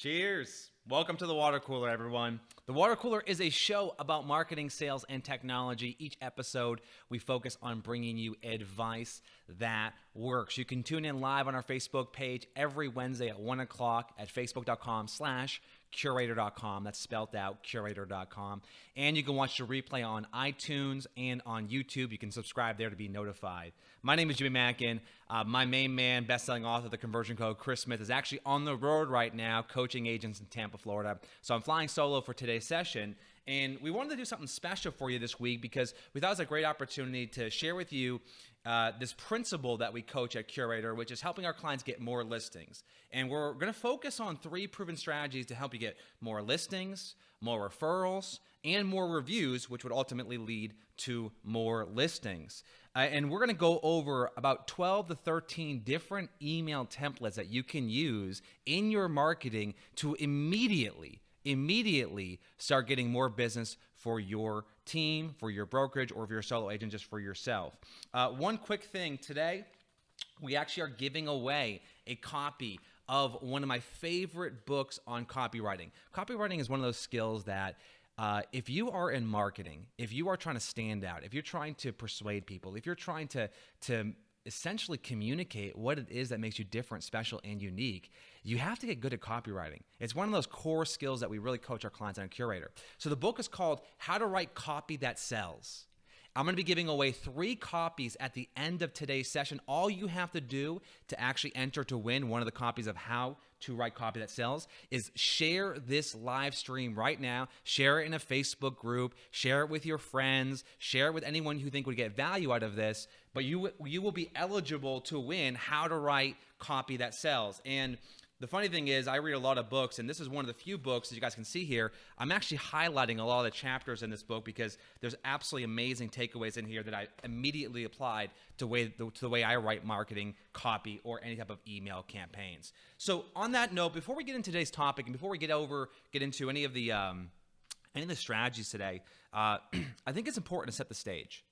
Cheers. Welcome to the Water Cooler, everyone. The Water Cooler is a show about marketing, sales, and technology. Each episode, we focus on bringing you advice that works. You can tune in live on our Facebook page every Wednesday at 1 o'clock at facebook.com/Curaytor.com. That's spelled out, Curaytor.com. And you can watch the replay on iTunes and on YouTube. You can subscribe there to be notified. My name is Jimmy Mackin. My main man, best-selling author of The Conversion Code, Chris Smith, is actually on the road right now coaching agents in Tampa, Florida. So I'm flying solo for today's session. And we wanted to do something special for you this week because we thought it was a great opportunity to share with you this principle that we coach at Curaytor, which is helping our clients get more listings. And we're going to focus on 3 proven strategies to help you get more listings, more referrals, and more reviews, which would ultimately lead to more listings. And we're going to go over about 12 to 13 different email templates that you can use in your marketing to immediately start getting more business for your team, for your brokerage, or if you're a solo agent, just for yourself. One quick thing today, we actually are giving away a copy of one of my favorite books on copywriting. Copywriting is one of those skills that if you are in marketing, if you are trying to stand out, if you're trying to persuade people, if you're trying to essentially communicate what it is that makes you different, special, and unique, you have to get good at copywriting. It's one of those core skills that we really coach our clients on Curaytor. So the book is called How to Write Copy That Sells. I'm going to be giving away 3 copies at the end of today's session. All you have to do to actually enter to win one of the copies of How to Write Copy That Sells is share this live stream right now. Share it in a Facebook group. Share it with your friends. Share it with anyone you think would get value out of this. But you will be eligible to win How to Write Copy That Sells. And the funny thing is, I read a lot of books, and this is one of the few books, as you guys can see here, I'm actually highlighting a lot of the chapters in this book because there's absolutely amazing takeaways in here that I immediately applied to the way I write marketing, copy, or any type of email campaigns. So on that note, before we get into today's topic, and before we get into any of the strategies today, I think it's important to set the stage.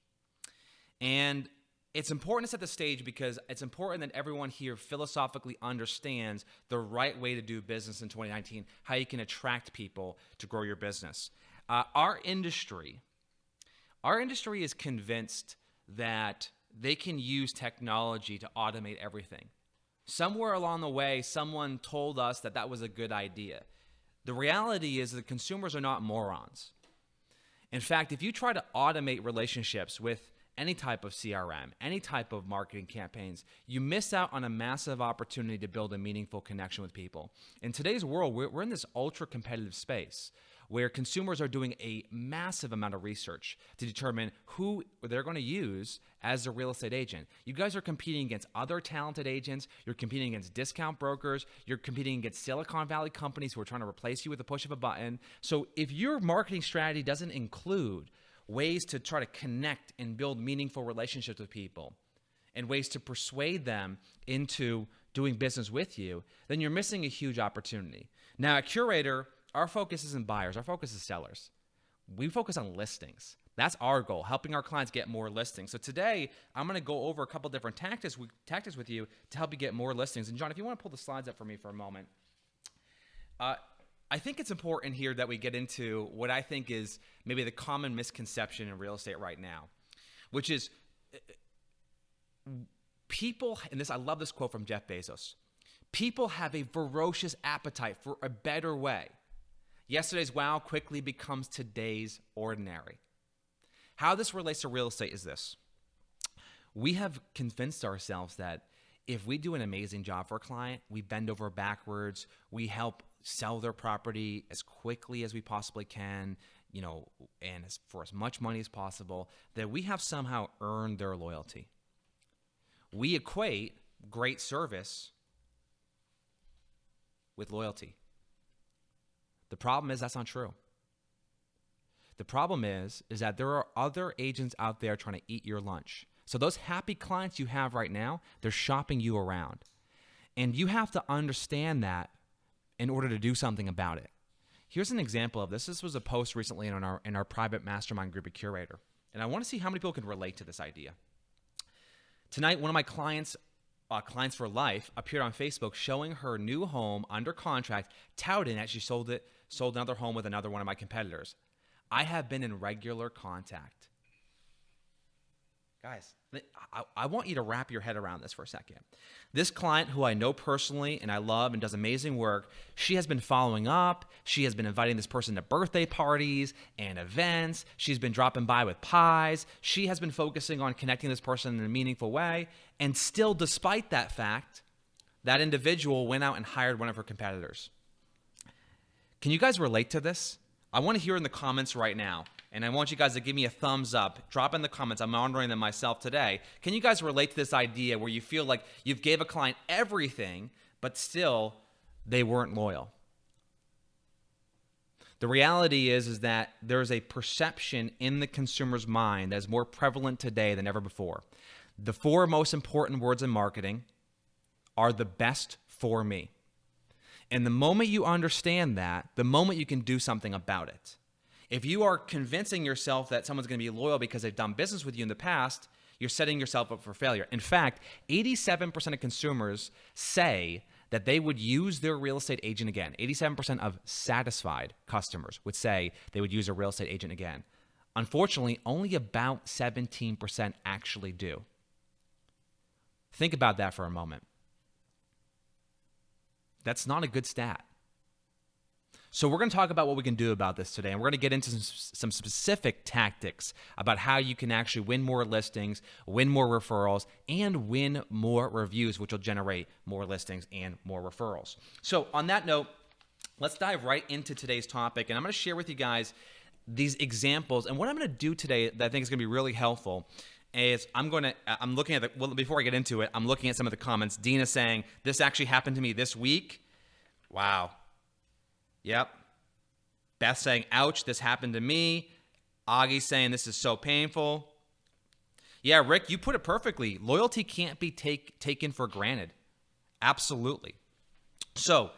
And it's important to set the stage because it's important that everyone here philosophically understands the right way to do business in 2019, how you can attract people to grow your business. Our industry is convinced that they can use technology to automate everything. Somewhere along the way, someone told us that that was a good idea. The reality is that consumers are not morons. In fact, if you try to automate relationships with any type of CRM, any type of marketing campaigns, you miss out on a massive opportunity to build a meaningful connection with people. In today's world, we're in this ultra competitive space where consumers are doing a massive amount of research to determine who they're going to use as a real estate agent. You guys are competing against other talented agents. You're competing against discount brokers. You're competing against Silicon Valley companies who are trying to replace you with the push of a button. So if your marketing strategy doesn't include ways to try to connect and build meaningful relationships with people and ways to persuade them into doing business with you, then you're missing a huge opportunity. Now at Curaytor, our focus isn't buyers, our focus is sellers. We focus on listings. That's our goal, helping our clients get more listings. So today, I'm going to go over a couple different tactics with you to help you get more listings. And John, if you want to pull the slides up for me for a moment. I think it's important here that we get into what I think is maybe the common misconception in real estate right now, which is people, and this, I love this quote from Jeff Bezos, people have a ferocious appetite for a better way. Yesterday's wow quickly becomes today's ordinary. How this relates to real estate is this. We have convinced ourselves that if we do an amazing job for a client, we bend over backwards, we help sell their property as quickly as we possibly can, and for as much money as possible, that we have somehow earned their loyalty. We equate great service with loyalty. The problem is that's not true. The problem is that there are other agents out there trying to eat your lunch. So those happy clients you have right now, they're shopping you around. And you have to understand that in order to do something about it. Here's an example of this. This was a post recently in our private mastermind group at Curaytor. And I want to see how many people can relate to this idea. Tonight, one of my clients Clients for Life appeared on Facebook showing her new home under contract, touting that she sold another home with another one of my competitors. I have been in regular contact. Guys, I want you to wrap your head around this for a second. This client, who I know personally and I love and does amazing work, she has been following up. She has been inviting this person to birthday parties and events. She's been dropping by with pies. She has been focusing on connecting this person in a meaningful way. And still, despite that fact, that individual went out and hired one of her competitors. Can you guys relate to this? I want to hear in the comments right now. And I want you guys to give me a thumbs up. Drop in the comments. I'm monitoring them myself today. Can you guys relate to this idea where you feel like you've gave a client everything, but still they weren't loyal? The reality is that there's a perception in the consumer's mind that is more prevalent today than ever before. The 4 most important words in marketing are the best for me. And the moment you understand that, the moment you can do something about it. If you are convincing yourself that someone's going to be loyal because they've done business with you in the past, you're setting yourself up for failure. In fact, 87% of consumers say that they would use their real estate agent again. 87% of satisfied customers would say they would use a real estate agent again. Unfortunately, only about 17% actually do. Think about that for a moment. That's not a good stat. So we're going to talk about what we can do about this today, and we're going to get into some specific tactics about how you can actually win more listings, win more referrals, and win more reviews, which will generate more listings and more referrals. So on that note, let's dive right into today's topic, and I'm going to share with you guys these examples. And what I'm going to do today that I think is going to be really helpful is I'm looking at before I get into it, I'm looking at some of the comments. Dina saying, this actually happened to me this week. Wow. Yep. Beth saying, ouch, this happened to me. Augie saying, this is so painful. Yeah, Rick, you put it perfectly. Loyalty can't be taken for granted. Absolutely. So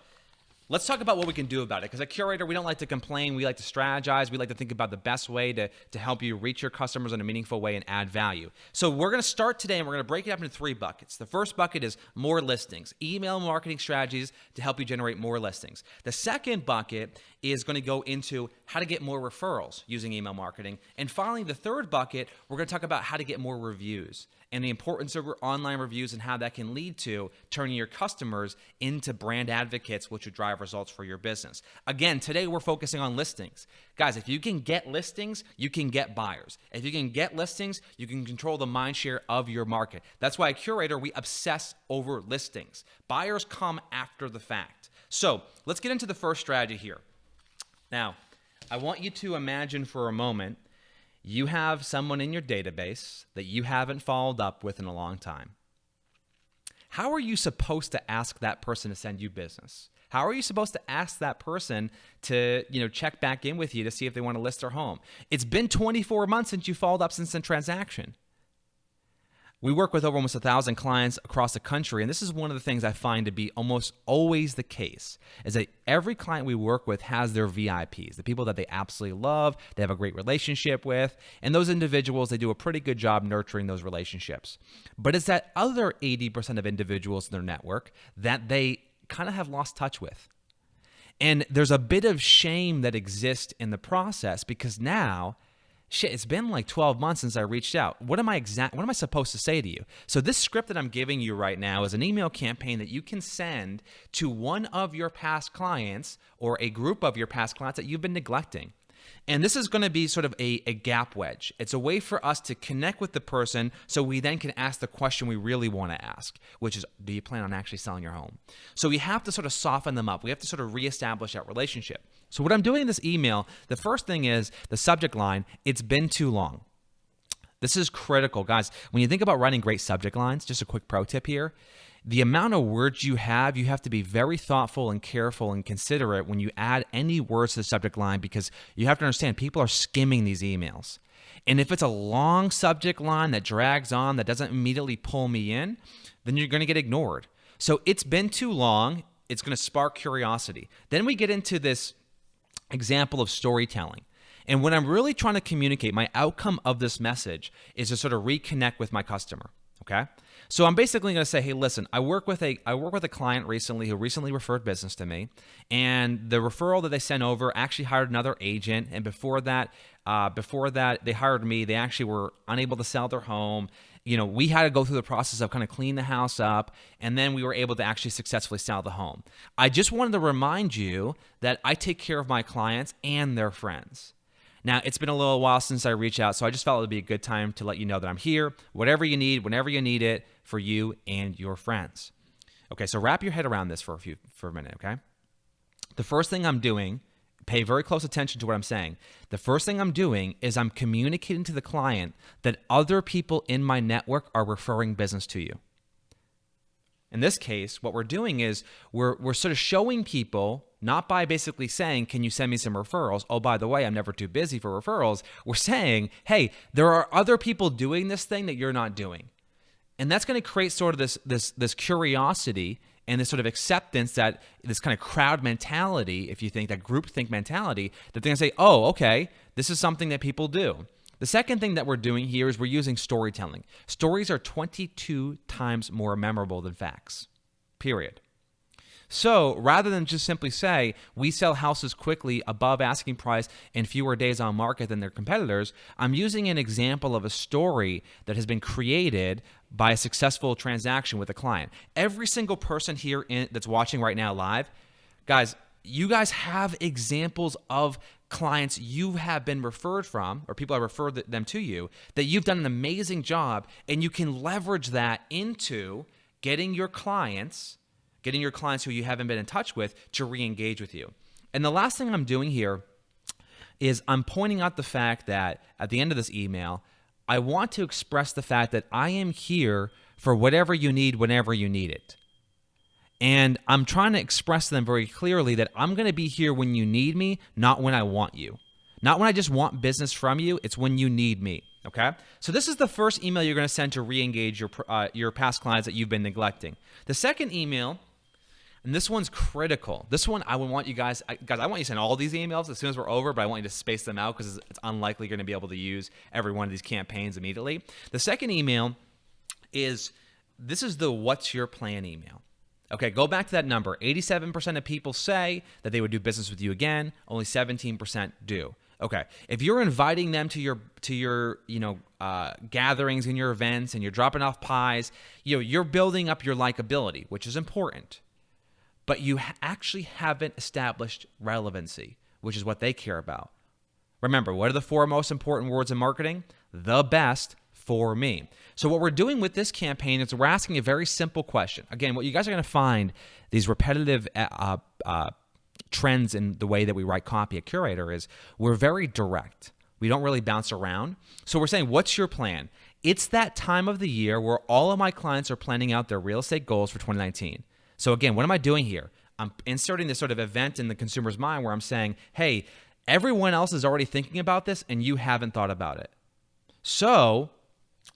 let's talk about what we can do about it. Because at Curaytor, we don't like to complain. We like to strategize. We like to think about the best way to help you reach your customers in a meaningful way and add value. So we're going to start today, and we're going to break it up into 3 buckets. The first bucket is more listings, email marketing strategies to help you generate more listings. The second bucket is going to go into how to get more referrals using email marketing. And finally, the third bucket, we're going to talk about how to get more reviews and the importance of online reviews and how that can lead to turning your customers into brand advocates, which would drive results for your business. Again, today we're focusing on listings. Guys, if you can get listings, you can get buyers. If you can get listings, you can control the mind share of your market. That's why at Curaytor, we obsess over listings. Buyers come after the fact. So let's get into the first strategy here. Now, I want you to imagine for a moment you have someone in your database that you haven't followed up with in a long time. How are you supposed to ask that person to send you business? How are you supposed to ask that person to, check back in with you to see if they want to list their home? It's been 24 months since you followed up since the transaction. We work with over almost 1,000 clients across the country, and this is one of the things I find to be almost always the case, is that every client we work with has their VIPs, the people that they absolutely love, they have a great relationship with, and those individuals, they do a pretty good job nurturing those relationships. But it's that other 80% of individuals in their network that they kind of have lost touch with. And there's a bit of shame that exists in the process because now, it's been like 12 months since I reached out. What am I supposed to say to you? So this script that I'm giving you right now is an email campaign that you can send to one of your past clients or a group of your past clients that you've been neglecting. And this is going to be sort of a gap wedge. It's a way for us to connect with the person so we then can ask the question we really want to ask, which is, do you plan on actually selling your home? So we have to sort of soften them up. We have to sort of reestablish that relationship. So what I'm doing in this email, the first thing is the subject line, it's been too long. This is critical, guys. When you think about writing great subject lines, just a quick pro tip here, the amount of words you have to be very thoughtful and careful and considerate when you add any words to the subject line because you have to understand people are skimming these emails. And if it's a long subject line that drags on, that doesn't immediately pull me in, then you're going to get ignored. So it's been too long. It's going to spark curiosity. Then we get into this example of storytelling. And when I'm really trying to communicate, my outcome of this message is to sort of reconnect with my customer. Okay. So I'm basically going to say, hey, listen, I work with a client recently who recently referred business to me, and the referral that they sent over actually hired another agent, and before that they hired me. They actually were unable to sell their home. We had to go through the process of kind of clean the house up, and then we were able to actually successfully sell the home. I just wanted to remind you that I take care of my clients and their friends. Now, it's been a little while since I reached out, so I just felt it would be a good time to let you know that I'm here, whatever you need, whenever you need it, for you and your friends. Okay, so wrap your head around this for a minute, okay? The first thing I'm doing, pay very close attention to what I'm saying. The first thing I'm doing is I'm communicating to the client that other people in my network are referring business to you. In this case, what we're doing is we're sort of showing people, not by basically saying, can you send me some referrals? Oh, by the way, I'm never too busy for referrals. We're saying, hey, there are other people doing this thing that you're not doing. And that's going to create sort of this curiosity and this sort of acceptance, that this kind of crowd mentality, if you think that groupthink mentality, that they're going to say, oh, okay, this is something that people do. The second thing that we're doing here is we're using storytelling. Stories are 22 times more memorable than facts, period. So rather than just simply say, we sell houses quickly above asking price in fewer days on market than their competitors, I'm using an example of a story that has been created by a successful transaction with a client. Every single person here that's watching right now live, guys, you guys have examples of clients you have been referred from, or people have referred them to you, that you've done an amazing job, and you can leverage that into getting your clients who you haven't been in touch with to re-engage with you. And the last thing I'm doing here is I'm pointing out the fact that at the end of this email, I want to express the fact that I am here for whatever you need whenever you need it. And I'm trying to express to them very clearly that I'm going to be here when you need me, not when I want you. Not when I just want business from you, it's when you need me, okay? So this is the first email you're going to send to re-engage your past clients that you've been neglecting. The second email, and this one's critical. This one, I would want you guys, I want you to send all these emails as soon as we're over, but I want you to space them out because it's unlikely you're going to be able to use every one of these campaigns immediately. The second email is, this is the what's your plan email. Okay, go back to that number. 87% of people say that they would do business with you again. Only 17% do. Okay, if you're inviting them to your gatherings and your events, and you're dropping off pies, you're building up your likability, which is important. But you actually haven't established relevancy, which is what they care about. Remember, what are the 4 most important words in marketing? The best for me. So what we're doing with this campaign is we're asking a very simple question. Again, what you guys are going to find, these repetitive trends in the way that we write copy at Curaytor, is we're very direct. We don't really bounce around. So we're saying, what's your plan? It's that time of the year where all of my clients are planning out their real estate goals for 2019. So again, what am I doing here? I'm inserting this sort of event in the consumer's mind where I'm saying, hey, everyone else is already thinking about this and you haven't thought about it. So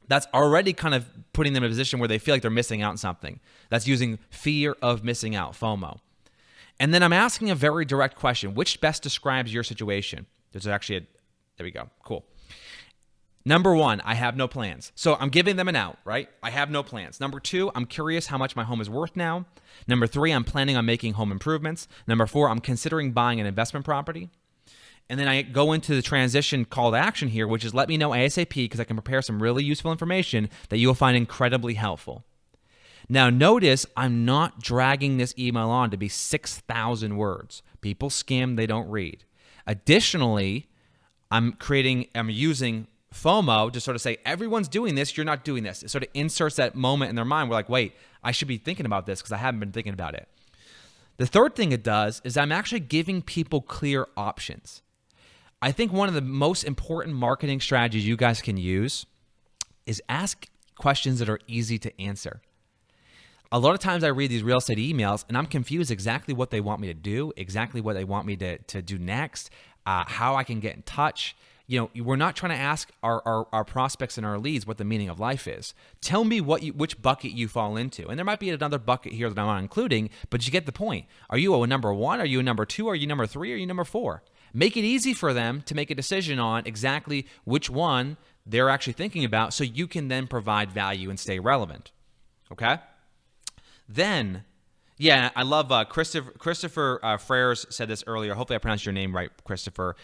that's already kind of putting them in a position where they feel like they're missing out on something. That's using fear of missing out, FOMO. And then I'm asking a very direct question. Which best describes your situation? There's actually there we go. Cool. Number 1, I have no plans. So I'm giving them an out, right? I have no plans. Number 2, I'm curious how much my home is worth now. Number 3, I'm planning on making home improvements. Number 4, I'm considering buying an investment property. And then I go into the transition call to action here, which is let me know ASAP because I can prepare some really useful information that you will find incredibly helpful. Now notice I'm not dragging this email on to be 6,000 words. People skim, they don't read. Additionally, I'm using FOMO to sort of say, everyone's doing this, you're not doing this. It sort of inserts that moment in their mind. We're like, wait, I should be thinking about this because I haven't been thinking about it. The third thing it does is I'm actually giving people clear options. I think one of the most important marketing strategies you guys can use is ask questions that are easy to answer. A lot of times I read these real estate emails and I'm confused exactly what they want me to do, exactly what they want me to do next, how I can get in touch. We're not trying to ask our prospects and our leads what the meaning of life is. Tell me which bucket you fall into. And there might be another bucket here that I'm not including, but you get the point. Are you a number 1? Are you a number 2? Are you number 3? Are you number 4? Make it easy for them to make a decision on exactly which one they're actually thinking about, so you can then provide value and stay relevant. Okay? Then, yeah, I love Christopher Freres said this earlier. Hopefully I pronounced your name right, Christopher.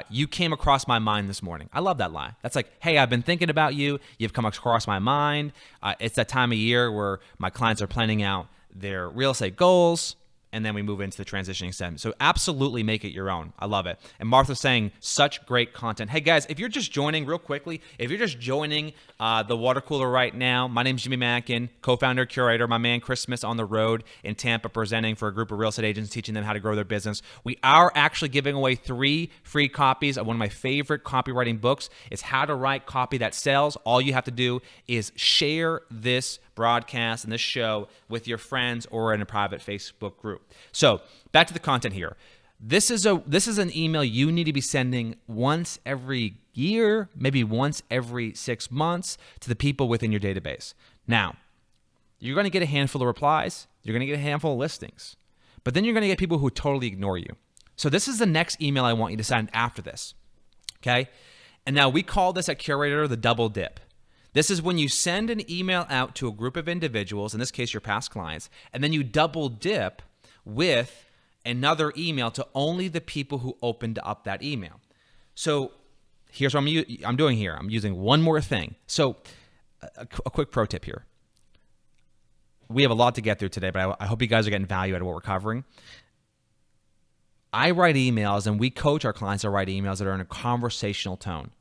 You came across my mind this morning. I love that line. That's like, hey, I've been thinking about you. You've come across my mind. It's that time of year where my clients are planning out their real estate goals, and then we move into the transitioning segment. So absolutely make it your own. I love it. And Martha's saying such great content. Hey guys, if you're just joining real quickly, if you're just joining the water cooler right now, my name's Jimmy Mackin, co-founder, Curaytor, my man Chris Smith's on the road in Tampa presenting for a group of real estate agents, teaching them how to grow their business. We are actually giving away 3 free copies of one of my favorite copywriting books. It's How to Write Copy That Sells. All you have to do is share this broadcast and this show with your friends or in a private Facebook group. So back to the content here. This is an email you need to be sending once every year, maybe once every 6 months to the people within your database. Now, you're going to get a handful of replies. You're going to get a handful of listings. But then you're going to get people who totally ignore you. So this is the next email I want you to send after this. Okay? And now we call this at Curaytor the double dip. This is when you send an email out to a group of individuals, in this case your past clients, and then you double dip with another email to only the people who opened up that email. So here's what I'm doing here. I'm using one more thing. So a quick pro tip here. We have a lot to get through today, but I hope you guys are getting value out of what we're covering. I write emails, and we coach our clients to write emails that are in a conversational tone.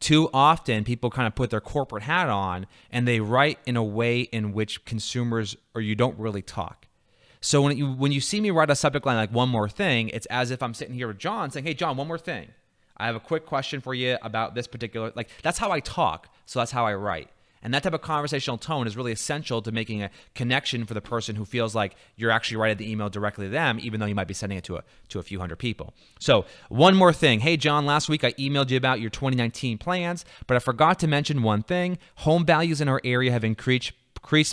Too often, people kind of put their corporate hat on and they write in a way in which consumers or you don't really talk. So when you see me write a subject line like one more thing, it's as if I'm sitting here with John saying, hey, John, one more thing. I have a quick question for you about this particular, like that's how I talk. So that's how I write. And that type of conversational tone is really essential to making a connection for the person who feels like you're actually writing the email directly to them, even though you might be sending it to a few hundred people. So one more thing. Hey, John, last week I emailed you about your 2019 plans, but I forgot to mention one thing. Home values in our area have increased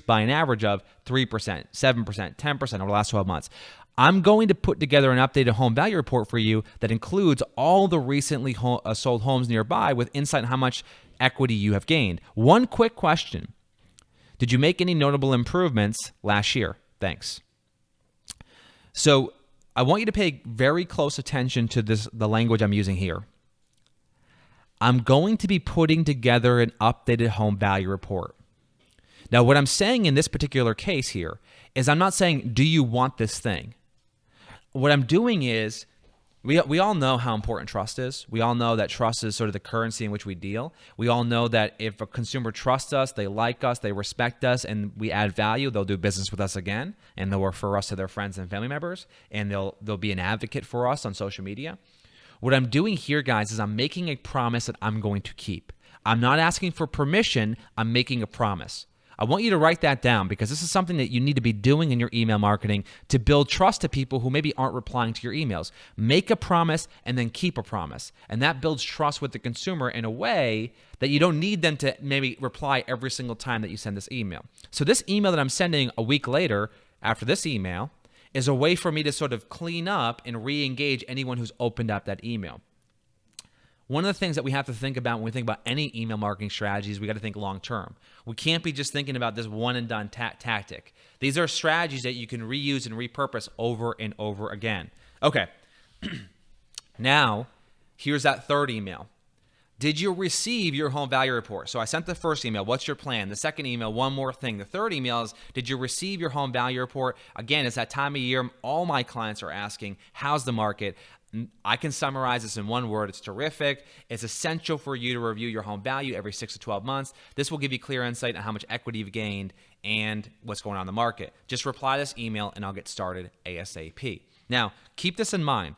by an average of 3%, 7%, 10% over the last 12 months. I'm going to put together an updated home value report for you that includes all the recently sold homes nearby with insight on how much equity you have gained. One quick question. Did you make any notable improvements last year? Thanks. So I want you to pay very close attention to the language I'm using here. I'm going to be putting together an updated home value report. Now, what I'm saying in this particular case here is I'm not saying, do you want this thing? What I'm doing is, we all know how important trust is. We all know that trust is sort of the currency in which we deal. We all know that if a consumer trusts us, they like us, they respect us, and we add value, they'll do business with us again, and they'll refer us to their friends and family members, and they'll be an advocate for us on social media. What I'm doing here, guys, is I'm making a promise that I'm going to keep. I'm not asking for permission. I'm making a promise. I want you to write that down because this is something that you need to be doing in your email marketing to build trust to people who maybe aren't replying to your emails. Make a promise and then keep a promise. And that builds trust with the consumer in a way that you don't need them to maybe reply every single time that you send this email. So this email that I'm sending a week later after this email is a way for me to sort of clean up and re-engage anyone who's opened up that email. One of the things that we have to think about when we think about any email marketing strategies, we got to think long term. We can't be just thinking about this one and done tactic. These are strategies that you can reuse and repurpose over and over again. Okay, now here's that third email. Did you receive your home value report? So I sent the first email, what's your plan? The second email, one more thing. The third email is, did you receive your home value report? Again, it's that time of year. All my clients are asking, how's the market? I can summarize this in one word. It's terrific. It's essential for you to review your home value every 6 to 12 months. This will give you clear insight on how much equity you've gained and what's going on in the market. Just reply this email and I'll get started ASAP. Now, keep this in mind.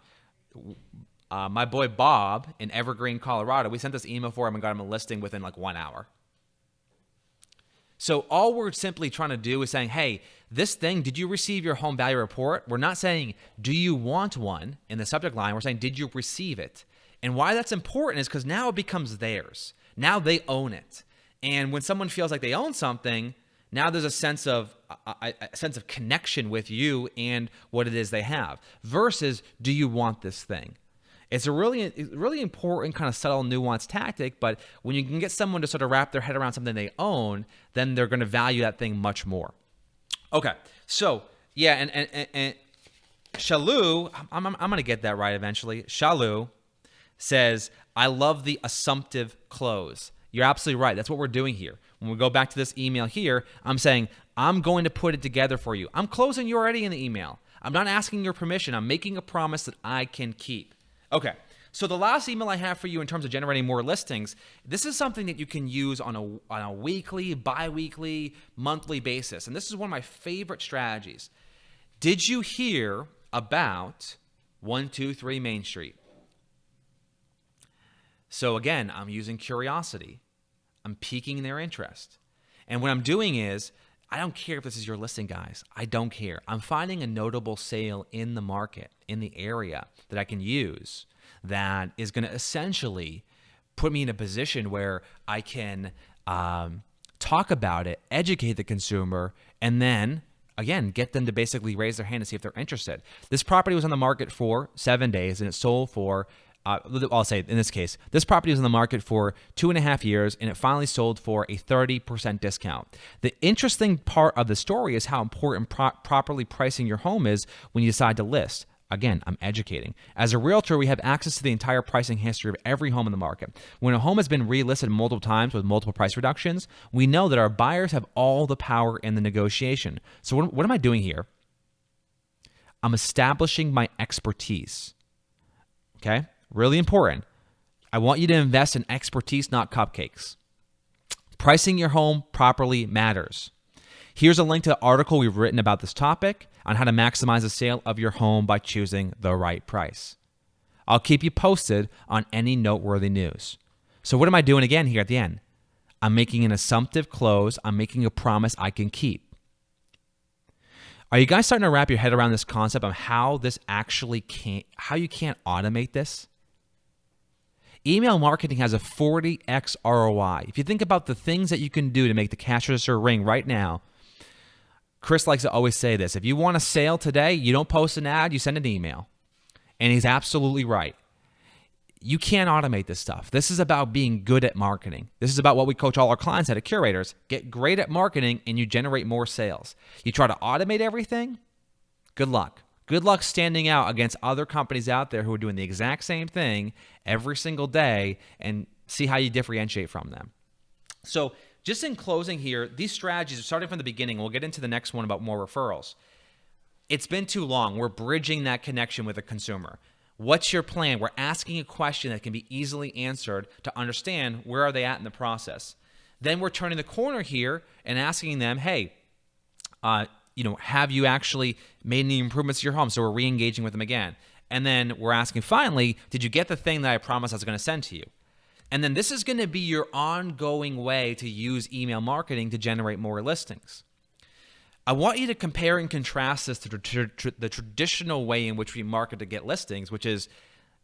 My boy Bob in Evergreen, Colorado, we sent this email for him and got him a listing within like 1 hour. So all we're simply trying to do is saying, hey, this thing, did you receive your home value report? We're not saying, do you want one in the subject line? We're saying, did you receive it? And why that's important is because now it becomes theirs. Now they own it. And when someone feels like they own something, now there's a sense of connection with you and what it is they have. Versus, do you want this thing? It's a really important kind of subtle, nuanced tactic, but when you can get someone to sort of wrap their head around something they own, then they're going to value that thing much more. Okay, so yeah, and Shalou, I'm going to get that right eventually. Shalou says, I love the assumptive close. You're absolutely right. That's what we're doing here. When we go back to this email here, I'm saying, I'm going to put it together for you. I'm closing you already in the email. I'm not asking your permission. I'm making a promise that I can keep. Okay, so the last email I have for you in terms of generating more listings, this is something that you can use on a weekly, bi-weekly, monthly basis. And this is one of my favorite strategies. Did you hear about 123 Main Street? So again, I'm using curiosity. I'm piquing their interest. And what I'm doing is, I don't care if this is your listing, guys. I don't care. I'm finding a notable sale in the market, in the area that I can use that is going to essentially put me in a position where I can talk about it, educate the consumer, and then, again, get them to basically raise their hand and see if they're interested. This property was on the market for 7 days, and it sold for I'll say in this case, this property was on the market for 2.5 years, and it finally sold for a 30% discount. The interesting part of the story is how important properly pricing your home is when you decide to list. Again, I'm educating. As a realtor, we have access to the entire pricing history of every home in the market. When a home has been relisted multiple times with multiple price reductions, we know that our buyers have all the power in the negotiation. So what am I doing here? I'm establishing my expertise. Okay? Really important. I want you to invest in expertise, not cupcakes. Pricing your home properly matters. Here's a link to the article we've written about this topic on how to maximize the sale of your home by choosing the right price. I'll keep you posted on any noteworthy news. So what am I doing again here at the end? I'm making an assumptive close. I'm making a promise I can keep. Are you guys starting to wrap your head around this concept of how this actually how you can't automate this? Email marketing has a 40x ROI. If you think about the things that you can do to make the cash register ring right now, Chris likes to always say this. If you want a sale today, you don't post an ad, you send an email. And he's absolutely right. You can't automate this stuff. This is about being good at marketing. This is about what we coach all our clients at Curators. Get great at marketing and you generate more sales. You try to automate everything, good luck. Good luck standing out against other companies out there who are doing the exact same thing every single day and see how you differentiate from them. So just in closing here, these strategies are starting from the beginning. We'll get into the next one about more referrals. It's been too long. We're bridging that connection with the consumer. What's your plan? We're asking a question that can be easily answered to understand where are they at in the process. Then we're turning the corner here and asking them, hey, have you actually made any improvements to your home? So we're re-engaging with them again. And then we're asking, finally, did you get the thing that I promised I was going to send to you? And then this is going to be your ongoing way to use email marketing to generate more listings. I want you to compare and contrast this to the traditional way in which we market to get listings, which is,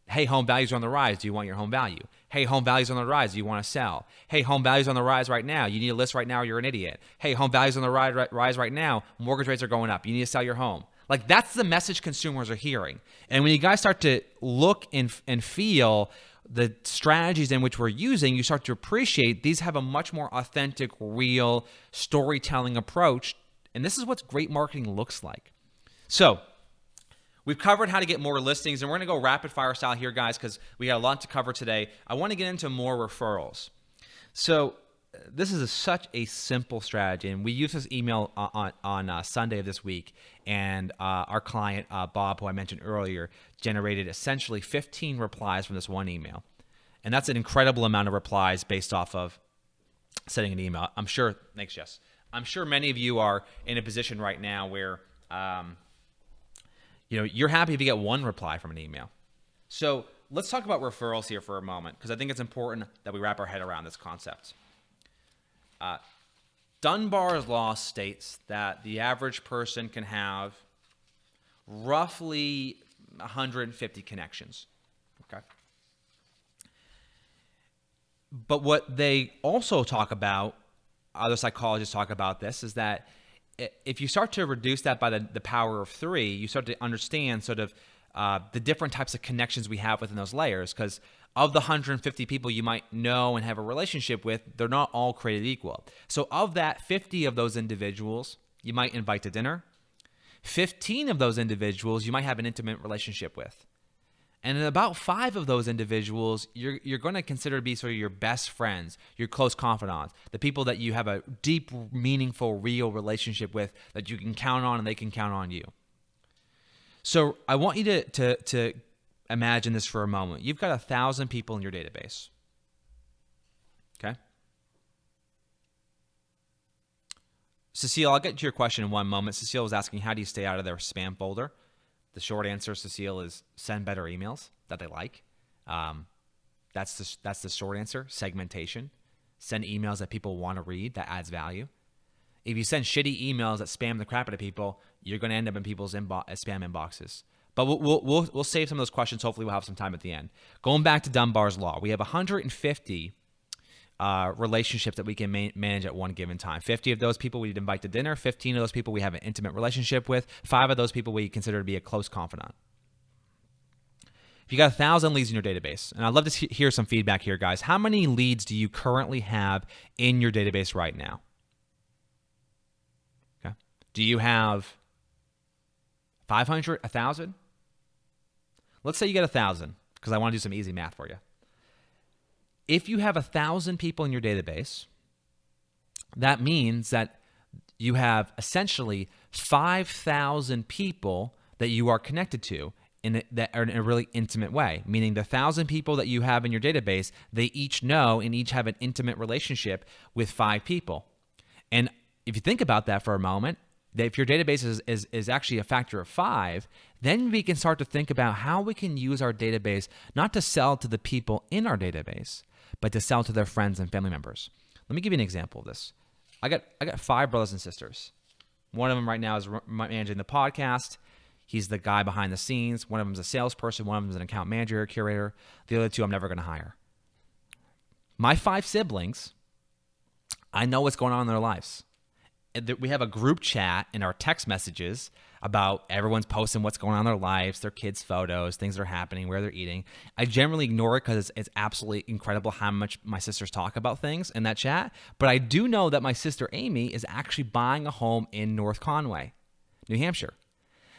hey, home values are on the rise. Do you want your home value? Hey, home values on the rise. Do you want to sell? Hey, home values on the rise right now. You need to list right now or you're an idiot. Hey, home values on the rise right now. Mortgage rates are going up. You need to sell your home. Like, that's the message consumers are hearing. And when you guys start to look and feel the strategies in which we're using, you start to appreciate these have a much more authentic, real storytelling approach. And this is what great marketing looks like. So we've covered how to get more listings, and we're going to go rapid fire style here, guys, because we got a lot to cover today. I want to get into more referrals. So this is such a simple strategy, and we used this email on Sunday of this week, and our client, Bob, who I mentioned earlier, generated essentially 15 replies from this one email. And that's an incredible amount of replies based off of sending an email. I'm sure, thanks, Jess. I'm sure many of you are in a position right now where you're happy if you get one reply from an email. So let's talk about referrals here for a moment, because I think it's important that we wrap our head around this concept. Dunbar's law states that the average person can have roughly 150 connections. Okay. But what they also talk about, other psychologists talk about this, is that if you start to reduce that by the power of 3, you start to understand sort of the different types of connections we have within those layers. Because of the 150 people you might know and have a relationship with, they're not all created equal. So of that, 50 of those individuals you might invite to dinner. 15 of those individuals you might have an intimate relationship with. And then about 5 of those individuals you're going to consider to be sort of your best friends, your close confidants, the people that you have a deep, meaningful, real relationship with that you can count on and they can count on you. So I want you to imagine this for a moment. You've got 1,000 people in your database. Okay? Cecile, I'll get to your question in one moment. Cecile was asking, how do you stay out of their spam folder? The short answer, Cecile, is send better emails that they like. That's the short answer, segmentation. Send emails that people want to read, that adds value. If you send shitty emails that spam the crap out of people, you're going to end up in people's spam inboxes. But we'll save some of those questions. Hopefully we'll have some time at the end. Going back to Dunbar's Law, we have 150 relationships that we can manage at one given time. 50 of those people we'd invite to dinner. 15 of those people we have an intimate relationship with. 5 of those people we consider to be a close confidant. If you got 1,000 leads in your database, and I'd love to hear some feedback here, guys. How many leads do you currently have in your database right now? Okay. Do you have 500, 1,000? Let's say you get 1,000, because I want to do some easy math for you. If you have 1,000 people in your database, that means that you have essentially 5,000 people that you are connected to that are in a really intimate way. Meaning the 1,000 people that you have in your database, they each know and each have an intimate relationship with 5 people. And if you think about that for a moment, that if your database is actually a factor of 5, then we can start to think about how we can use our database not to sell to the people in our database, but to sell to their friends and family members. Let me give you an example of this. I got 5 brothers and sisters. One of them right now is managing the podcast. He's the guy behind the scenes. One of them is a salesperson. One of them is an account manager, a curator. The other 2 I'm never going to hire. My 5 siblings, I know what's going on in their lives. We have a group chat in our text messages about everyone's posting what's going on in their lives, their kids' photos, things that are happening, where they're eating. I generally ignore it because it's absolutely incredible how much my sisters talk about things in that chat. But I do know that my sister Amy is actually buying a home in North Conway, New Hampshire.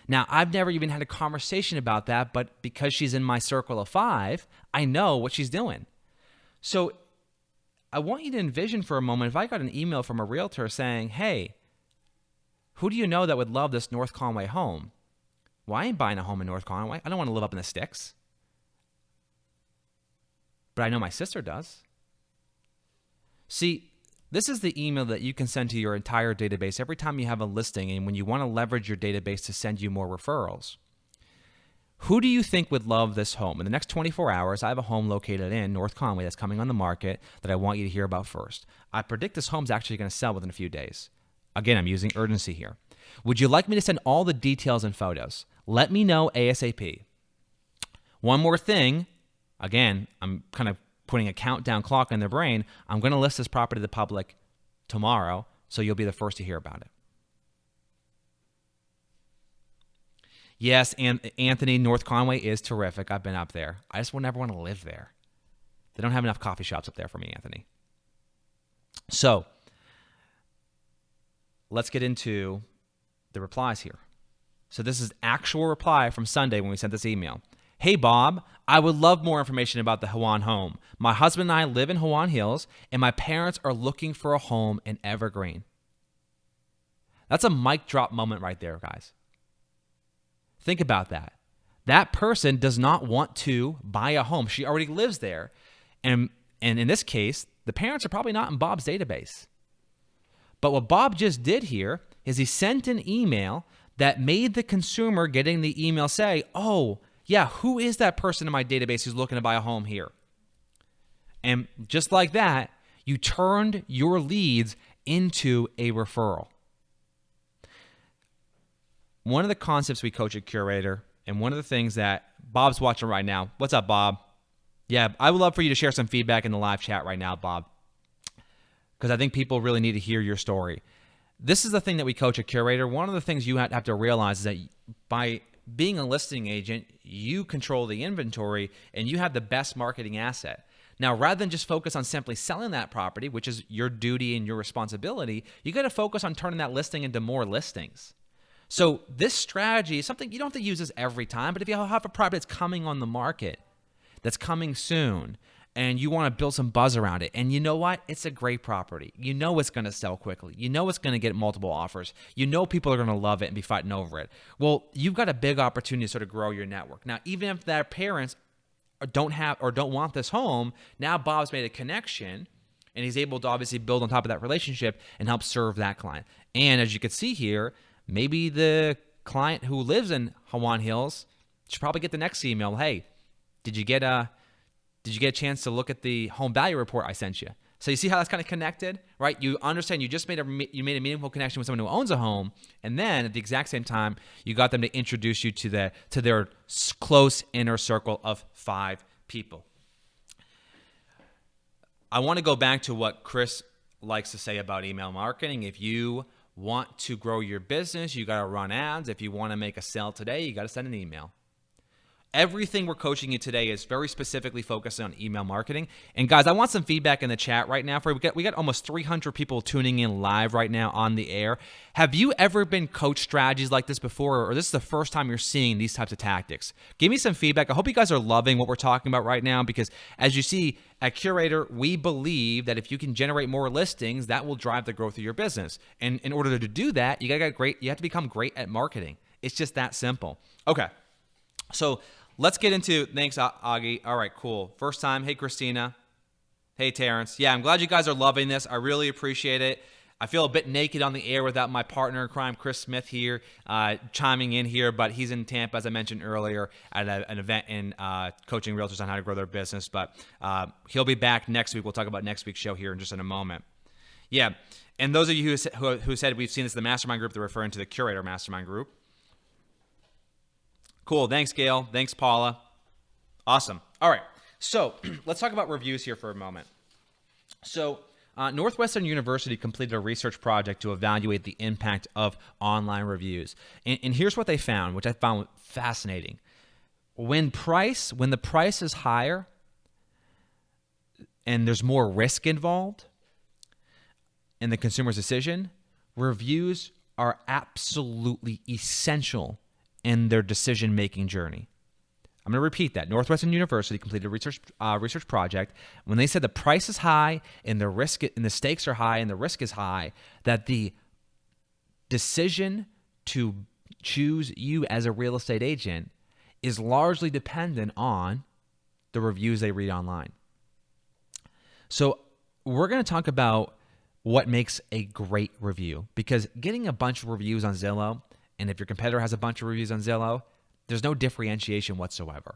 Now, I've never even had a conversation about that, but because she's in my circle of 5, I know what she's doing. So I want you to envision for a moment, if I got an email from a realtor saying, hey, who do you know that would love this North Conway home? Well, I ain't buying a home in North Conway. I don't want to live up in the sticks. But I know my sister does. See, this is the email that you can send to your entire database every time you have a listing and when you want to leverage your database to send you more referrals. Who do you think would love this home? In the next 24 hours, I have a home located in North Conway that's coming on the market that I want you to hear about first. I predict this home's actually going to sell within a few days. Again, I'm using urgency here. Would you like me to send all the details and photos? Let me know ASAP. One more thing. Again, I'm kind of putting a countdown clock in their brain. I'm going to list this property to the public tomorrow, so you'll be the first to hear about it. Yes, and Anthony, North Conway is terrific. I've been up there. I just would never want to live there. They don't have enough coffee shops up there for me, Anthony. So let's get into the replies here. So this is actual reply from Sunday when we sent this email. Hey, Bob, I would love more information about the Hawan home. My husband and I live in Hawan Hills, and my parents are looking for a home in Evergreen. That's a mic drop moment right there, guys. Think about that. That person does not want to buy a home. She already lives there. And in this case, the parents are probably not in Bob's database. But what Bob just did here is he sent an email that made the consumer getting the email say, oh, yeah, who is that person in my database who's looking to buy a home here? And just like that, you turned your leads into a referral. One of the concepts we coach at Curaytor, and one of the things that Bob's watching right now. What's up, Bob? Yeah, I would love for you to share some feedback in the live chat right now, Bob, because I think people really need to hear your story. This is the thing that we coach at Curaytor. One of the things you have to realize is that by being a listing agent, you control the inventory and you have the best marketing asset. Now, rather than just focus on simply selling that property, which is your duty and your responsibility, you got to focus on turning that listing into more listings. So this strategy is something you don't have to use this every time, but if you have a property that's coming on the market, that's coming soon, and you want to build some buzz around it, and you know what? It's a great property. You know it's going to sell quickly. You know it's going to get multiple offers. You know people are going to love it and be fighting over it. Well, you've got a big opportunity to sort of grow your network. Now, even if their parents don't have or don't want this home, now Bob's made a connection, and he's able to obviously build on top of that relationship and help serve that client. And as you can see here, maybe the client who lives in Hawaiian Hills should probably get the next email. Hey, did you get a chance to look at the home value report I sent you? So you see how that's kind of connected, right? You understand you just made a meaningful connection with someone who owns a home, and then at the exact same time, you got them to introduce you to their close inner circle of 5 people. I want to go back to what Chris likes to say about email marketing. If you want to grow your business, you got to run ads. If you want to make a sale today, you got to send an email. Everything we're coaching you today is very specifically focused on email marketing. And guys, I want some feedback in the chat right now. We got almost 300 people tuning in live right now on the air. Have you ever been coached strategies like this before, or this is the first time you're seeing these types of tactics? Give me some feedback. I hope you guys are loving what we're talking about right now, because as you see at Curaytor, we believe that if you can generate more listings, that will drive the growth of your business. And in order to do that, you have to become great at marketing. It's just that simple. Okay, so let's get into, thanks, Augie. All right, cool. First time. Hey, Christina. Hey, Terrence. Yeah, I'm glad you guys are loving this. I really appreciate it. I feel a bit naked on the air without my partner in crime, Chris Smith, here chiming in here, but he's in Tampa, as I mentioned earlier, at an event in coaching realtors on how to grow their business. But he'll be back next week. We'll talk about next week's show here in just in a moment. Yeah, and those of you who said we've seen this in the mastermind group, they're referring to the Curaytor mastermind group. Cool. Thanks, Gail. Thanks, Paula. Awesome. All right. So let's talk about reviews here for a moment. So Northwestern University completed a research project to evaluate the impact of online reviews. And here's what they found, which I found fascinating. When the price is higher and there's more risk involved in the consumer's decision, reviews are absolutely essential in their decision-making journey. I'm going to repeat that. Northwestern University completed a research project. When they said the price is high and the stakes are high and the risk is high, that the decision to choose you as a real estate agent is largely dependent on the reviews they read online. So we're going to talk about what makes a great review, because getting a bunch of reviews on Zillow, and if your competitor has a bunch of reviews on Zillow, there's no differentiation whatsoever.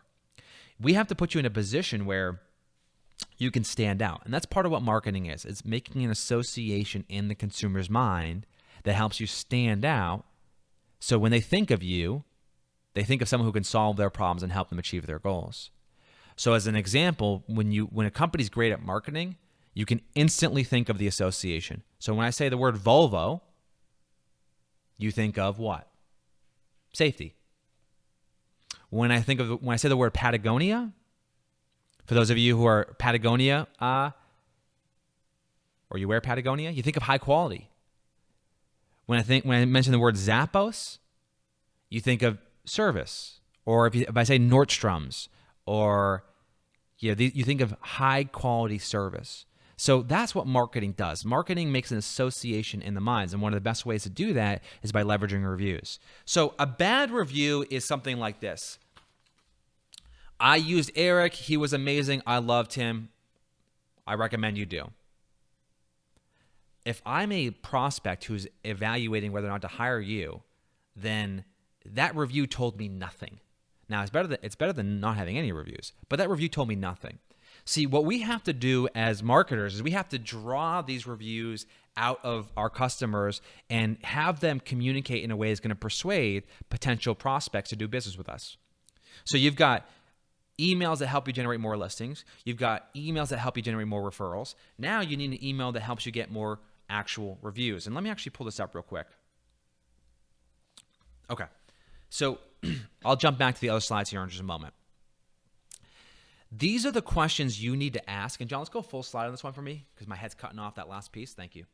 We have to put you in a position where you can stand out. And that's part of what marketing is. It's making an association in the consumer's mind that helps you stand out. So when they think of you, they think of someone who can solve their problems and help them achieve their goals. So as an example, when a company's great at marketing, you can instantly think of the association. So when I say the word Volvo, you think of what? Safety. When I say the word Patagonia, for those of you who are Patagonia, or you wear Patagonia, you think of high quality. When I mention the word Zappos, you think of service. Or if I say Nordstrom's, or you think of high quality service. So that's what marketing does. Marketing makes an association in the minds, and one of the best ways to do that is by leveraging reviews. So a bad review is something like this. I used Eric. He was amazing. I loved him. I recommend you do. If I'm a prospect who's evaluating whether or not to hire you, then that review told me nothing. Now, it's better than not having any reviews, but that review told me nothing. See, what we have to do as marketers is we have to draw these reviews out of our customers and have them communicate in a way that's going to persuade potential prospects to do business with us. So you've got emails that help you generate more listings. You've got emails that help you generate more referrals. Now you need an email that helps you get more actual reviews. And let me actually pull this up real quick. Okay. So I'll jump back to the other slides here in just a moment. These are the questions you need to ask. And John, let's go full slide on this one for me because my head's cutting off that last piece. Thank you.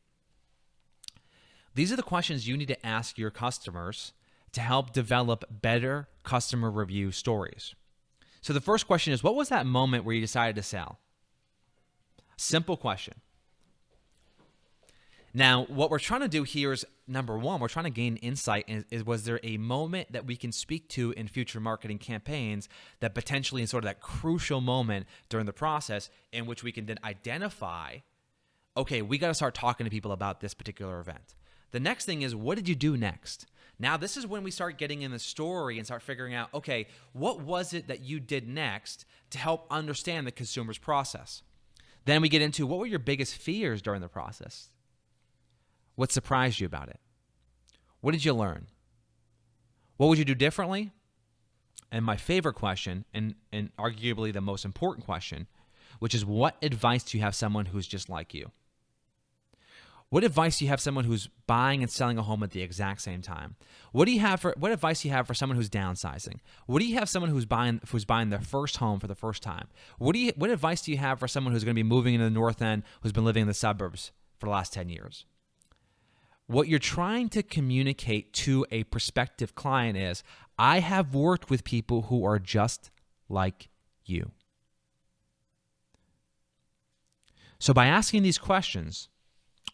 These are the questions you need to ask your customers to help develop better customer review stories. So the first question is, what was that moment where you decided to sell? Simple question. Now, what we're trying to do here is, number one, we're trying to gain insight. Was there a moment that we can speak to in future marketing campaigns that potentially is sort of that crucial moment during the process in which we can then identify, okay, we got to start talking to people about this particular event. The next thing is, what did you do next? Now, this is when we start getting in the story and start figuring out, okay, what was it that you did next to help understand the consumer's process? Then we get into, what were your biggest fears during the process? What surprised you about it? What did you learn? What would you do differently? And my favorite question, and arguably the most important question, which is, what advice do you have someone who's just like you? What advice do you have someone who's buying and selling a home at the exact same time? What advice do you have for someone who's downsizing? What do you have someone who's buying their first home for the first time? What advice do you have for someone who's going to be moving into the North End, who's been living in the suburbs for the last 10 years? What you're trying to communicate to a prospective client is, I have worked with people who are just like you. So by asking these questions,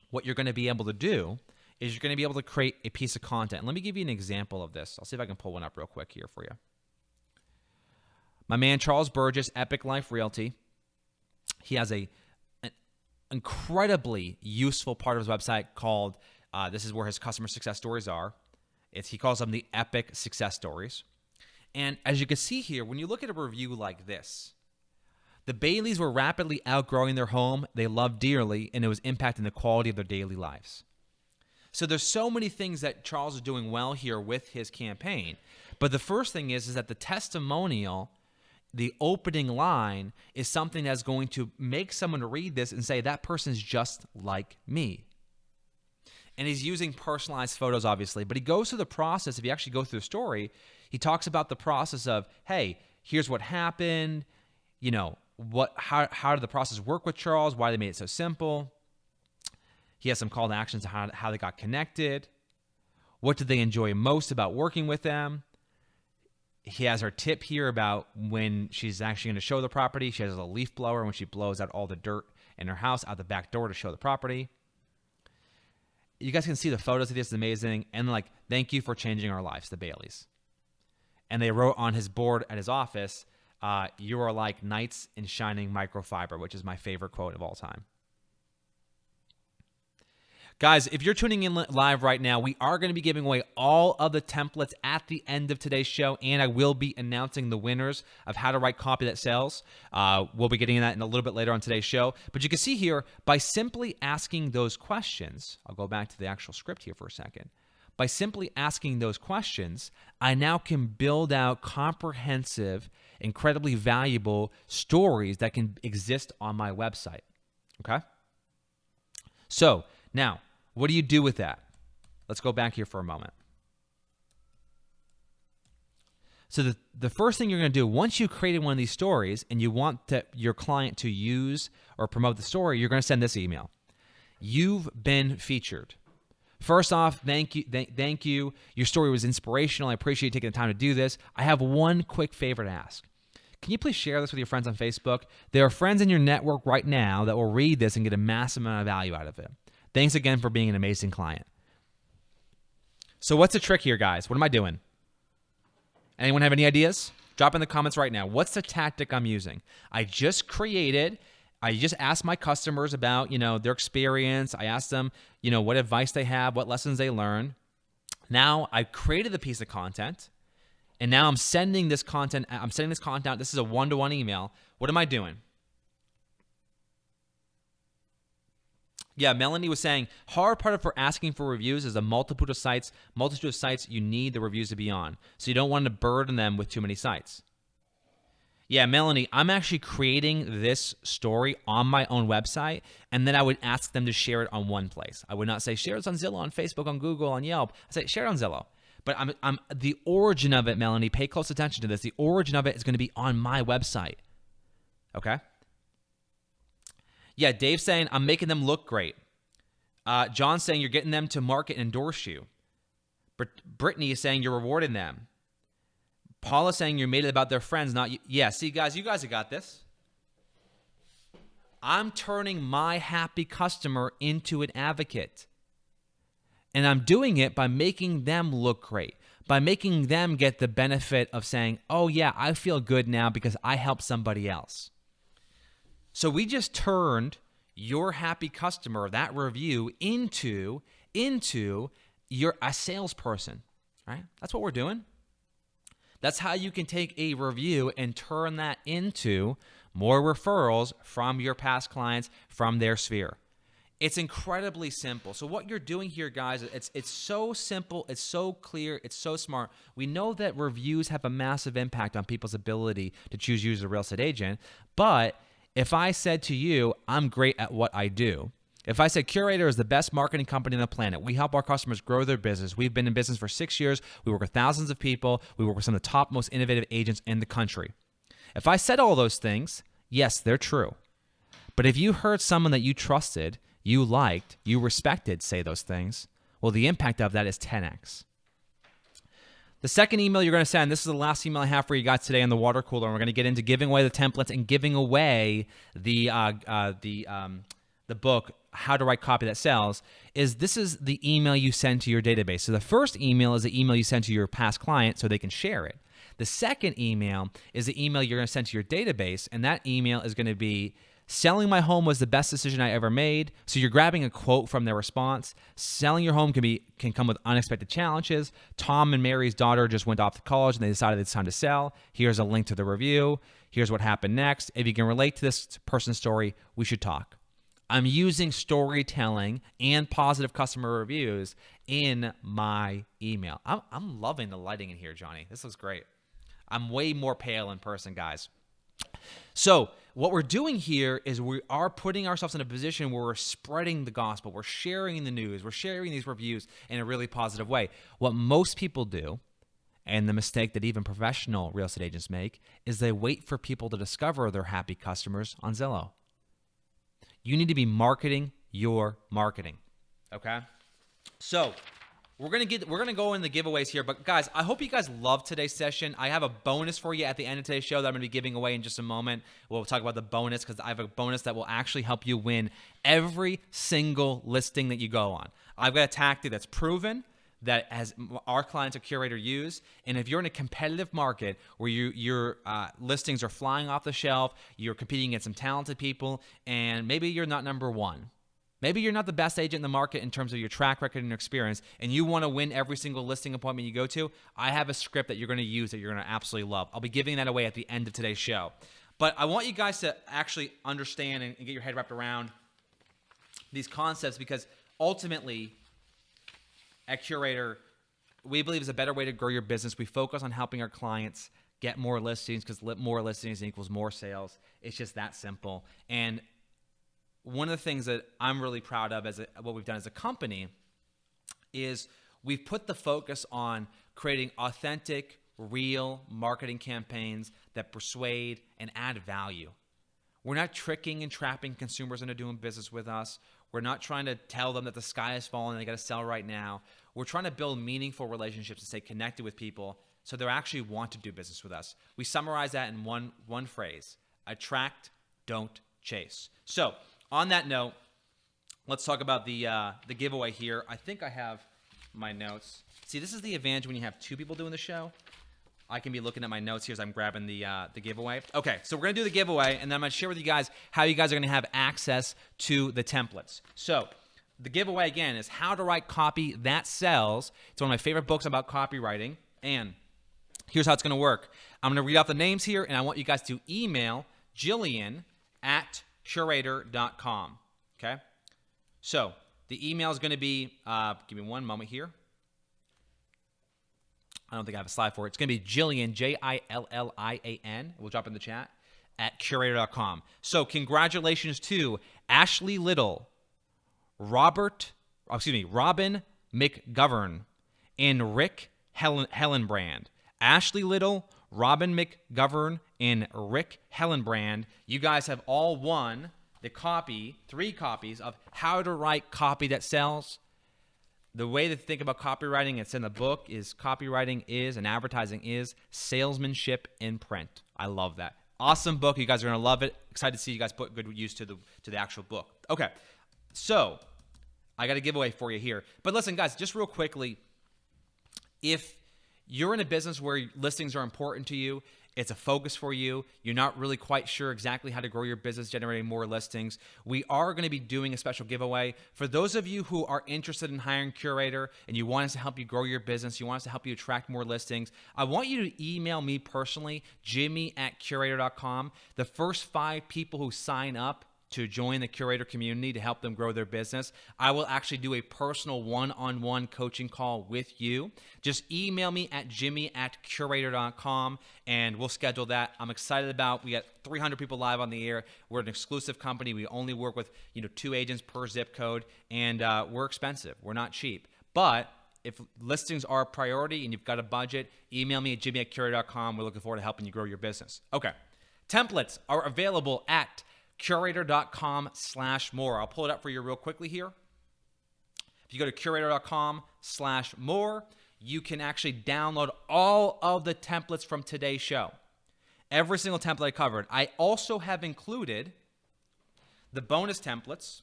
what you're going to be able to do is you're going to be able to create a piece of content. Let me give you an example of this. I'll see if I can pull one up real quick here for you. My man, Charles Burgess, Epic Life Realty, he has an incredibly useful part of his website called, this is where his customer success stories are. He calls them the epic success stories. And as you can see here, when you look at a review like this, the Baileys were rapidly outgrowing their home they loved dearly, and it was impacting the quality of their daily lives. So there's so many things that Charles is doing well here with his campaign. But the first thing is that the testimonial, the opening line, is something that's going to make someone read this and say, that person's just like me. And he's using personalized photos, obviously, but he goes through the process. If you actually go through the story, he talks about the process of, hey, here's what happened, how did the process work with Charles, why they made it so simple. He has some call to actions on how they got connected. What did they enjoy most about working with them? He has her tip here about when she's actually going to show the property. She has a leaf blower when she blows out all the dirt in her house out the back door to show the property. You guys can see the photos of this. It's amazing. And thank you for changing our lives, the Baileys. And they wrote on his board at his office, you are like knights in shining microfiber, which is my favorite quote of all time. Guys, if you're tuning in live right now, we are going to be giving away all of the templates at the end of today's show, and I will be announcing the winners of how to write copy that sells. We'll be getting that in a little bit later on today's show. But you can see here, by simply asking those questions, I'll go back to the actual script here for a second. By simply asking those questions, I now can build out comprehensive, incredibly valuable stories that can exist on my website. Okay? So, now, what do you do with that? Let's go back here for a moment. So the first thing you're going to do, once you created one of these stories and you want your client to use or promote the story, you're going to send this email. You've been featured. First off, thank you. Your story was inspirational. I appreciate you taking the time to do this. I have one quick favor to ask. Can you please share this with your friends on Facebook? There are friends in your network right now that will read this and get a massive amount of value out of it. Thanks again for being an amazing client. So what's the trick here, guys? What am I doing? Anyone have any ideas? Drop in the comments right now. What's the tactic I'm using? I just asked my customers about, their experience. I asked them, what advice they have, what lessons they learn. Now I've created the piece of content, and now I'm sending this content out. This is a one-to-one email. What am I doing? Yeah, Melanie was saying, hard part for asking for reviews is a multitude of sites you need the reviews to be on. So you don't want to burden them with too many sites. Yeah, Melanie, I'm actually creating this story on my own website, and then I would ask them to share it on one place. I would not say, share it on Zillow, on Facebook, on Google, on Yelp. I say, share it on Zillow. But I'm the origin of it, Melanie, pay close attention to this. The origin of it is going to be on my website. Okay? Yeah, Dave's saying, I'm making them look great. John's saying, you're getting them to market and endorse you. Brittany is saying, you're rewarding them. Paula's saying, you made it about their friends, not you. Yeah, see, guys, you guys have got this. I'm turning my happy customer into an advocate. And I'm doing it by making them look great, by making them get the benefit of saying, oh, yeah, I feel good now because I helped somebody else. So we just turned your happy customer, that review, into you're a salesperson, right? That's what we're doing. That's how you can take a review and turn that into more referrals from your past clients, from their sphere. It's incredibly simple. So what you're doing here, guys, it's so simple, it's so clear, it's so smart. We know that reviews have a massive impact on people's ability to choose you as a real estate agent, but if I said to you, I'm great at what I do, if I said Curaytor is the best marketing company on the planet, we help our customers grow their business. We've been in business for 6 years. We work with thousands of people. We work with some of the top, most innovative agents in the country. If I said all those things, yes, they're true. But if you heard someone that you trusted, you liked, you respected say those things, well, the impact of that is 10x. The second email you're going to send, this is the last email I have for you guys today in the water cooler, and we're going to get into giving away the templates and giving away the book, How to Write Copy That Sells, this is the email you send to your database. So the first email is the email you send to your past client so they can share it. The second email is the email you're going to send to your database, and that email is going to be, selling my home was the best decision I ever made. So you're grabbing a quote from their response. Selling your home can come with unexpected challenges. Tom and Mary's daughter just went off to college and they decided it's time to sell. Here's a link to the review. Here's what happened next. If you can relate to this person's story, we should talk. I'm using storytelling and positive customer reviews in my email. I'm loving the lighting in here, Johnny. This looks great. I'm way more pale in person, guys. So what we're doing here is we are putting ourselves in a position where we're spreading the gospel. We're sharing the news. We're sharing these reviews in a really positive way. What most people do, and the mistake that even professional real estate agents make, is they wait for people to discover their happy customers on Zillow. You need to be marketing your marketing, okay? So we're gonna go in the giveaways here, but guys, I hope you guys loved today's session. I have a bonus for you at the end of today's show that I'm gonna be giving away in just a moment. We'll talk about the bonus because I have a bonus that will actually help you win every single listing that you go on. I've got a tactic that's proven, that as our clients at Curaytor use, and if you're in a competitive market where your listings are flying off the shelf, you're competing against some talented people, and maybe you're not number one. Maybe you're not the best agent in the market in terms of your track record and your experience, and you want to win every single listing appointment you go to, I have a script that you're going to use that you're going to absolutely love. I'll be giving that away at the end of today's show. But I want you guys to actually understand and get your head wrapped around these concepts, because ultimately, at Curaytor, we believe is a better way to grow your business. We focus on helping our clients get more listings, because more listings equals more sales. It's just that simple. And one of the things that I'm really proud of what we've done as a company is we've put the focus on creating authentic, real marketing campaigns that persuade and add value. We're not tricking and trapping consumers into doing business with us. We're not trying to tell them that the sky is falling and they got to sell right now. We're trying to build meaningful relationships and stay connected with people so they actually want to do business with us. We summarize that in one phrase: attract, don't chase. So on that note, let's talk about the giveaway here. I think I have my notes. See, this is the advantage when you have two people doing the show. I can be looking at my notes here as I'm grabbing the giveaway. Okay, so we're going to do the giveaway, and then I'm going to share with you guys how you guys are going to have access to the templates. So the giveaway, again, is How to Write Copy That Sells. It's one of my favorite books about copywriting, and here's how it's going to work. I'm going to read out the names here, and I want you guys to email Jillian at Curaytor.com, okay? So the email is going to be, give me one moment here. I don't think I have a slide for it. It's going to be Jillian, Jillian, we'll drop it in the chat, at Curaytor.com. So congratulations to Ashley Little, Robin McGovern, and Rick Hellenbrand. Ashley Little, Robin McGovern, and Rick Hellenbrand. You guys have all won the copy, 3 copies of How to Write Copy That Sells. The way to think about copywriting, it's in the book, is copywriting is and advertising is salesmanship in print. I love that. Awesome book. You guys are going to love it. Excited to see you guys put good use to the actual book. Okay, so I got a giveaway for you here. But listen, guys, just real quickly, if you're in a business where listings are important to you, it's a focus for you, you're not really quite sure exactly how to grow your business, generating more listings, we are going to be doing a special giveaway. For those of you who are interested in hiring Curaytor and you want us to help you grow your business, you want us to help you attract more listings, I want you to email me personally, Jimmy@Curaytor.com. The first 5 people who sign up to join the Curaytor community to help them grow their business, I will actually do a personal one-on-one coaching call with you. Just email me at Jimmy@Curaytor.com and we'll schedule that. I'm excited about, we got 300 people live on the air. We're an exclusive company. We only work with 2 agents per zip code, and we're expensive. We're not cheap. But if listings are a priority and you've got a budget, email me at Jimmy@Curaytor.com. We're looking forward to helping you grow your business. Okay. Templates are available at Curaytor.com/more. I'll pull it up for you real quickly here. If you go to Curaytor.com/more, you can actually download all of the templates from today's show. Every single template I covered. I also have included the bonus templates.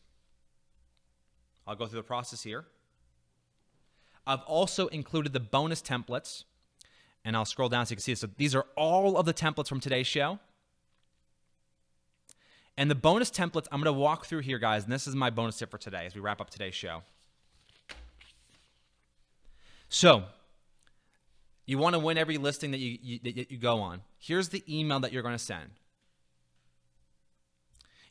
I'll go through the process here. I've also included the bonus templates, and I'll scroll down so you can see it. So these are all of the templates from today's show. And the bonus templates I'm going to walk through here, guys, and this is my bonus tip for today as we wrap up today's show. So you want to win every listing that you go on. Here's the email that you're going to send.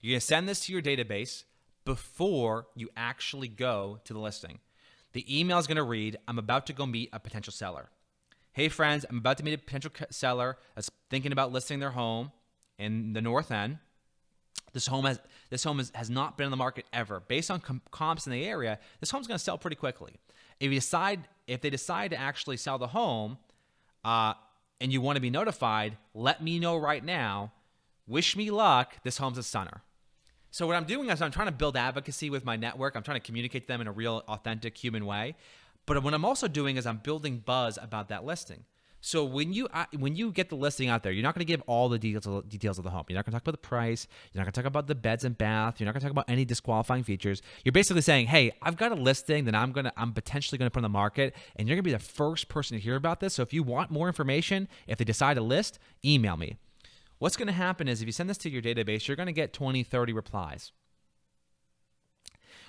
You're going to send this to your database before you actually go to the listing. The email is going to read, I'm about to go meet a potential seller. Hey, friends, I'm about to meet a potential seller that's thinking about listing their home in the North End. This home has not been on the market ever. Based on comps in the area, this home's going to sell pretty quickly. If they decide to actually sell the home, and you want to be notified, let me know right now. Wish me luck. This home's a stunner. So what I'm doing is I'm trying to build advocacy with my network. I'm trying to communicate to them in a real, authentic, human way. But what I'm also doing is I'm building buzz about that listing. So when you get the listing out there, you're not going to give all the details of the home. You're not going to talk about the price. You're not going to talk about the beds and bath. You're not going to talk about any disqualifying features. You're basically saying, hey, I've got a listing that I'm potentially going to put on the market, and you're going to be the first person to hear about this. So if you want more information, if they decide to list, email me. What's going to happen is if you send this to your database, you're going to get 20, 30 replies.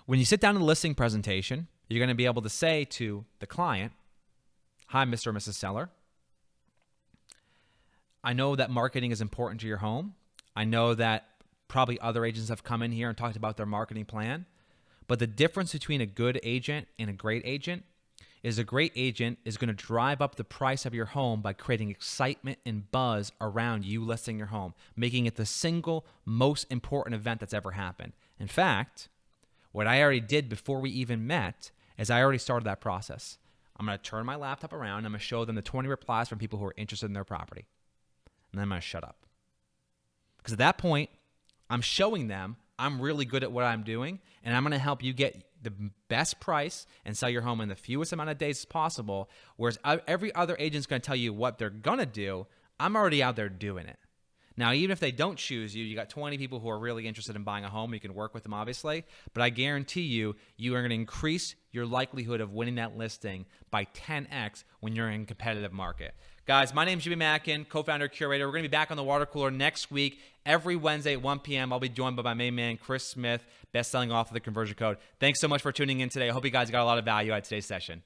When you sit down in the listing presentation, you're going to be able to say to the client, hi, Mr. or Mrs. Seller. I know that marketing is important to your home. I know that probably other agents have come in here and talked about their marketing plan. But the difference between a good agent and a great agent is a great agent is going to drive up the price of your home by creating excitement and buzz around you listing your home, making it the single most important event that's ever happened. In fact, what I already did before we even met is I already started that process. I'm going to turn my laptop around and I'm going to show them the 20 replies from people who are interested in their property. And then I'm going to shut up. Because at that point, I'm showing them I'm really good at what I'm doing, and I'm going to help you get the best price and sell your home in the fewest amount of days as possible, whereas every other agent's going to tell you what they're going to do. I'm already out there doing it. Now, even if they don't choose you, you got 20 people who are really interested in buying a home. You can work with them, obviously. But I guarantee you, you are going to increase your likelihood of winning that listing by 10x when you're in a competitive market. Guys, my name is Jimmy Mackin, co-founder of Curaytor. We're going to be back on the water cooler next week. Every Wednesday at 1 p.m., I'll be joined by my main man, Chris Smith, best-selling author of The Conversion Code. Thanks so much for tuning in today. I hope you guys got a lot of value out of today's session.